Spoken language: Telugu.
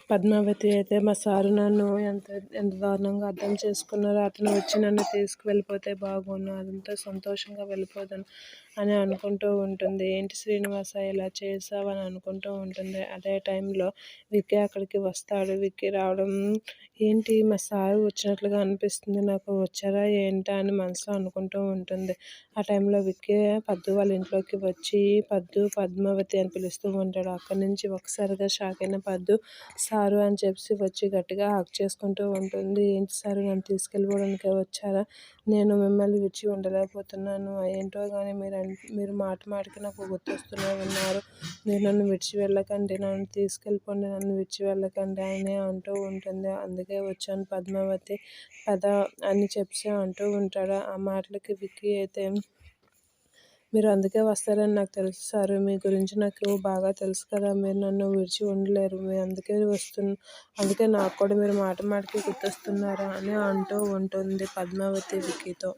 పద్మావతి అయితే మా సారు నన్ను ఎంత ఎంత దారుణంగా అర్థం చేసుకున్నారో, అతను వచ్చి నన్ను తీసుకువెళ్ళిపోతే బాగుండు, అదంతా సంతోషంగా వెళ్ళిపోతాను అని అనుకుంటూ ఉంటుంది. ఏంటి శ్రీనివాస ఇలా చేసావు అని అనుకుంటూ ఉంటుంది. అదే టైంలో విక్కీ అక్కడికి వస్తాడు. విక్కీ రావడం ఏంటి మా సారు వచ్చినట్లుగా అనిపిస్తుంది నాకు, వచ్చారా ఏంటా అని మనసులో అనుకుంటూ ఉంటుంది. ఆ టైంలో విక్కీ పద్దు వాళ్ళ ఇంట్లోకి వచ్చి పద్దు పద్మావతి అని పిలుస్తూ ఉంటాడు. అక్కడి నుంచి ఒకసారిగా షాక్ అయిన పద్దు సారు అని చెప్పి వచ్చి గట్టిగా హగ్ చేసుకుంటూ ఉంటుంది. ఏంటి సారు నన్ను తీసుకెళ్ళిపోవడానికే వచ్చారా? నేను మిమ్మల్ని విడిచి ఉండలేకపోతున్నాను. ఏంటో కానీ మీరు మాట మాటకి నాకు గుర్తొస్తూనే ఉన్నారు. మీరు నన్ను విడిచి వెళ్ళకండి, నన్ను తీసుకెళ్ళిపోండి, నన్ను విడిచి వెళ్ళకండి అని అంటూ ఉంటుంది. అందుకే వచ్చాను పద్మావతి పద అని చెప్పి అంటూ ఉంటాడు. ఆ మాటలకి విక్కీ అయితే మీరు అందుకే వస్తారని నాకు తెలుసు సారు. మీ గురించి నాకు బాగా తెలుసు కదా. మీరు నన్ను విడిచి ఉండలేరు. మీరు అందుకే నాకు కూడా మీరు మాట మాటకి గుర్తొస్తున్నారు అని అంటూ ఉంటుంది పద్మావతి విక్కీతో.